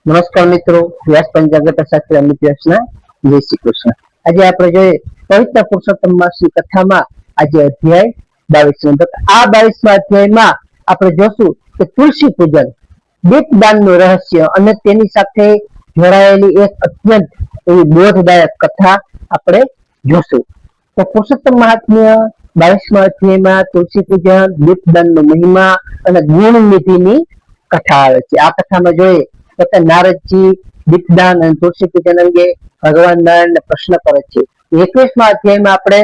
નમસ્કાર મિત્રો, વ્યાસ પંચાંગ શાસ્ત્રી અમિત વ્યાસના જય શ્રી કૃષ્ણ. આજે આપણે જોઈએ પવિત્ર પુરુષોત્તમ માસની કથામાં આજે અધ્યાય 22. આ 22મા અધ્યાયમાં આપણે જોશું કે તુલસી પૂજન, દીપદાનનું રહસ્ય અને તેની સાથે જોડાયેલી એક અત્યંત એવી બોધદાયક કથા આપણે જોશું. તો પુરુષોત્તમ મહાત્મ્ય 22મા અધ્યાયમાં તુલસી પૂજન, દીપદાનનો મહિમા અને ગુણનિધિની કથા આવે છે. આ કથામાં જોઈએ તો નારદજી દીપદાન અને તુલસી પૂજન અંગે ભગવાન નારાયણને પ્રશ્ન કરે છે. 21મા અધ્યાયમાં આપણે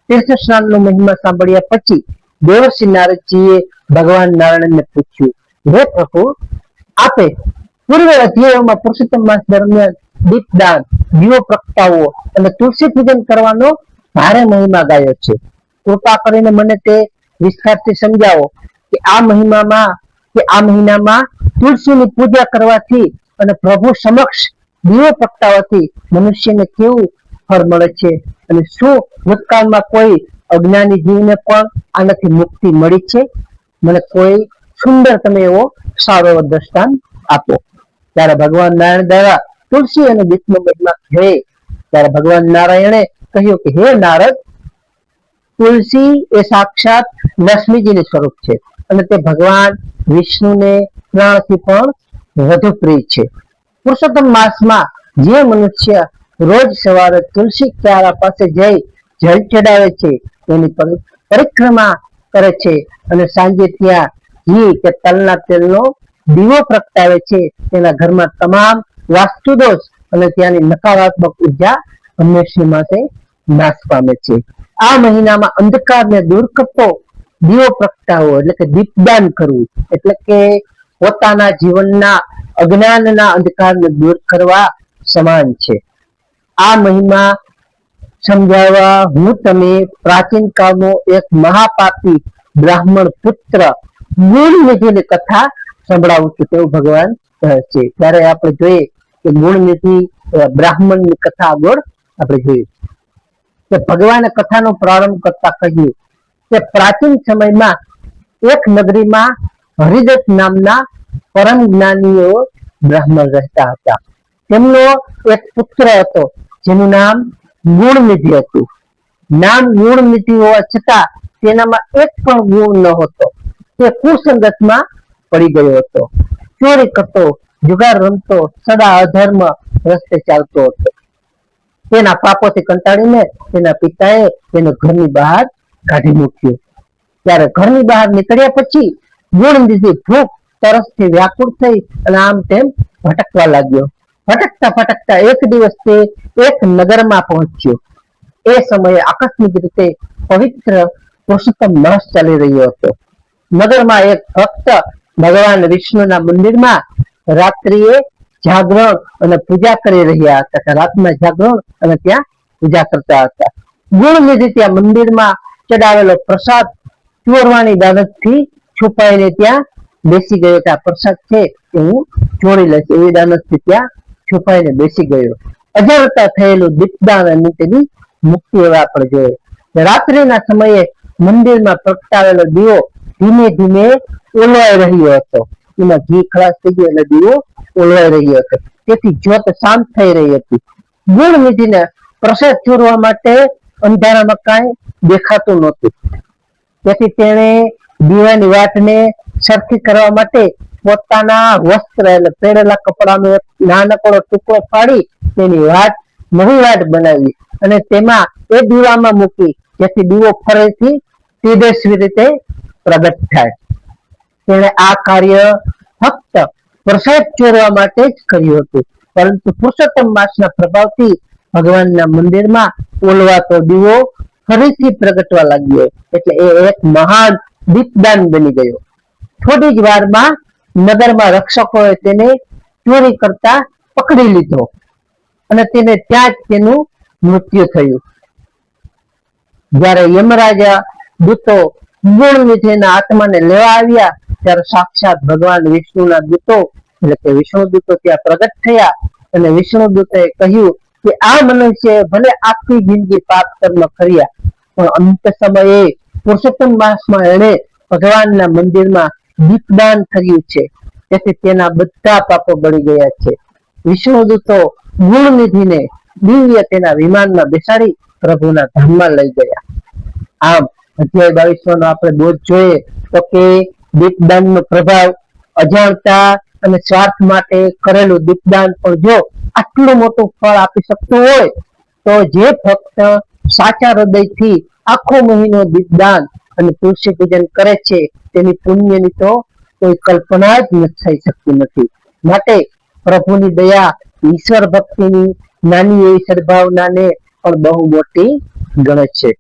તીર્થ સ્નાનનો મહિમા સાંભળ્યા પછી દેવર્ષિ નારદજીએ ભગવાન નારાયણને પૂછ્યું, હે પ્રભુ, આપે પૂર્વ અધ્યાયોમાં પુરુષોત્તમ માસ દરમિયાન દીપદાન, દીવો પ્રગટાવવો અને તુલસી પૂજન કરવાનો ભારે મહિમા ગાયો છે. કૃપા કરીને મને તે વિસ્તારથી સમજાવો કે આ મહિનામાં તુલસીની પૂજા કરવાથી અને પ્રભુ સમક્ષ દીવો પ્રગટાવવાથી મનુષ્યને કેવું ફળ મળે છે અને શું ભૂતકાળમાં કોઈ અજ્ઞાની જીવને પણ આનાથી મુક્તિ મળી છે? મને કોઈ સુંદર તમે એવો સારો દ્રષ્ટાંત આપો. ત્યારે ભગવાન નારાયણ દ્વારા તુલસી અને દીપનો મહિમા કહે ત્યારે ભગવાન નારાયણે કહ્યું કે હે નારદ, તુલસી એ સાક્ષાત લક્ષ્મીજીનું સ્વરૂપ છે અને તે ભગવાન વિષ્ણુને પ્રાણથી પણ વધુ પ્રિય છે. પુરુષોત્તમ માસમાં જે મનુષ્ય રોજ સવારે તુલસી ક્યારા પાસે જઈ જળ ચડાવે છે, તેની પરિક્રમા કરે છે અને સાંજે ત્યાં ઘી કે તલના તેલનો દીવો પ્રગટાવે છે, તેના ઘરમાં તમામ વાસ્તુ દોષ અને ત્યાંની નકારાત્મક ઉર્જા હંમેશા માટે નાશ પામે છે. આ મહિનામાં અંધકારને દૂર કરતો દીવો પ્રગટાવવો એટલે કે દીપદાન કરવું એટલે કે પોતાના જીવનના અજ્ઞાનના અંધકારને દૂર કરવા સમાન છે. આ મહિમા સમજાવવા હું તમે પ્રાચીન કાળનો એક મહાપાપી બ્રાહ્મણ પુત્ર ગુણનિધિની કથા સંભળાવું છું તેવું ભગવાન કહે છે. ત્યારે આપણે જોઈએ કે ગુણનિધિ બ્રાહ્મણની કથા આગળ આપણે જોઈએ કે ભગવાને કથાનો પ્રારંભ કરતા કહ્યું કે પ્રાચીન સમયમાં એક નગરીમાં હરિદત્ત નામના પરમ જ્ઞાનીઓ બ્રાહ્મણ રહેતા હતા. તેમનો એક પુત્ર હતો જેનું નામ ગુણનિધિ હતું. નામ ગુણનિધિ હોવા છતાં તેનામાં એક પણ ગુણ ન હતો. તે કુસંગતમાં પડી ગયો હતો. ચોરી કરતો, જુગાર રમતો, સદા અધર્મ રસ્તે ચાલતો હતો. તેના પાપોથી કંટાળીને તેના પિતાએ તેને ઘરની બહાર કાઢી મૂક્યો. ત્યારે ઘરની બહાર નીકળ્યા પછી ગુણનિધિ ભૂખ તરસથી વ્યાકુળ થઈ અને આમ તેમ ભટકવા લાગ્યો. ભટકતા એક દિવસ તે એક નગરમાં પહોંચ્યો. એ સમયે આકસ્મિક રીતે પવિત્ર પુરુષોત્તમ માસ ચાલી રહ્યો હતો. નગરમાં એક ભક્ત ભગવાન વિષ્ણુના મંદિરમાં રાત્રિએ જાગરણ અને પૂજા કરી રહ્યા હતા. રાતના જાગરણ અને ત્યાં પૂજા કરતા હતા. ગુણનિધિ ત્યાં મંદિરમાં ચડાવેલો પ્રસાદ ચોરવાની દાનતથી છુપાઈને ત્યાં બેસી ગયો. ત્યાં પ્રસાદ છે એ હું ચોરી લઈશ એવી દાનતથી ત્યાં છુપાઈને બેસી ગયો. અજરતા થયેલું દીપદાન અને તેની મુક્તિ હવે આપણે જોઈએ. રાત્રિના સમયે મંદિરમાં પ્રગટાવેલો દીવો ધીમે ધીમે ઓલવાઈ રહ્યો હતો. એમાં ઘી ખલાસ થઈ ગયો એટલે દીવો ઓલવાઈ રહ્યો હતો. તેથી જ્યોત શાંત થઈ રહી હતી. ગુણનિધિને પ્રસાદ ચોરવા માટે અંધારામાં કાંઈ દેખાતું નહોતું. તેથી તેણે દીવાની વાટને સરખી કરવા માટે પોતાના વસ્ત્ર એટલે પહેરેલા કપડાનો એક નાનકડો ટુકડો ફાડી તેની વાટ નવી વાટ બનાવી અને તેમાં એ દીવામાં મૂકી જેથી દીવો ફરીથી તેજસ્વી રીતે પ્રગટ થાય. તેણે આ કાર્ય ફક્ત પ્રસાદ ચોરવા માટે જ કર્યું હતું. પરંતુ પુરુષોત્તમ માસના પ્રભાવથી ભગવાનના મંદિરમાં ઓલવાતો દીવો ફરીથી પ્રગટવા લાગ્યો. એટલે એ એક મહાન દીપદાન બની ગયો. થોડી જ વારમાં નગરમાં રક્ષકોએ તેને ચોરી કરતા પકડી લીધો અને તેને ત્યાં જ તેનું મૃત્યુ થયું. જ્યારે યમરાજા દૂતો ગુણનિધિના આત્માને લેવા આવ્યા ત્યારે સાક્ષાત ભગવાન વિષ્ણુના દૂતો એટલે કે વિષ્ણુ દૂતો ત્યાં પ્રગટ થયા અને વિષ્ણુ દૂતોએ કહ્યું કે આ મનુષ્ય ભલે આખી જિંદગી પાપ કર્મ કર્યા પણ અંત સમયે પુરુષોત્તમ માસમાં એણે ભગવાનના મંદિરમાં દીપદાન કર્યું છે, તેથી તેના બધા પાપો બળી ગયા છે. વિષ્ણુદૂતો ગુણનિધિને દિવ્ય તેના વિમાનમાં બેસાડી પ્રભુના ધામમાં લઈ ગયા. આમ અધ્યાય 22 નો આપણે બોધ જોઈએ તો કે દીપદાનનો પ્રભાવ અજાણતા અને સ્વાર્થ માટે કરેલું દીપદાન પણ જો આટલું મોટું ફળ આપી શકતું હોય તો જે ફક્ત સાચા હૃદયથી આખો મહિનો દીપદાન અને તુલસી પૂજન કરે છે તેની પુણ્યની તો કોઈ કલ્પના જ થઈ શકતી નથી. માટે પ્રભુની દયા ઈશ્વર ભક્તિની નાની એવી સદભાવનાને પણ બહુ મોટી ગણે છે.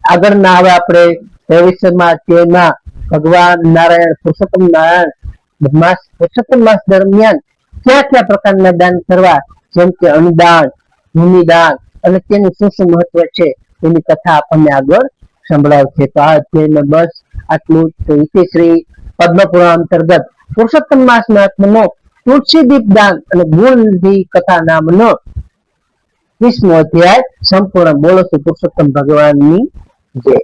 આગળના હવે આપણે 23મા અધ્યાયમાં ભગવાન નારાયણ પુરુષોત્તમ માસ દરમિયાન કયા કયા પ્રકારના દાન કરવા, જેમ કે અન્નદાન, ભૂમિદાન અને તેનું શું શું મહત્વ છે એની કથા આપણને આગળ સંભળાવશે. તો આ અધ્યાયમાં બસ આટલું. શ્રી પદ્મપુરાણ અંતર્ગત પુરુષોત્તમ માસ મહાત્મ્યનો તુલસી દીપદાન અને ગુણનિધિ કથા નામનો 20મો અધ્યાય સંપૂર્ણ. બોલો શ્રી પુરુષોત્તમ ભગવાનની જય.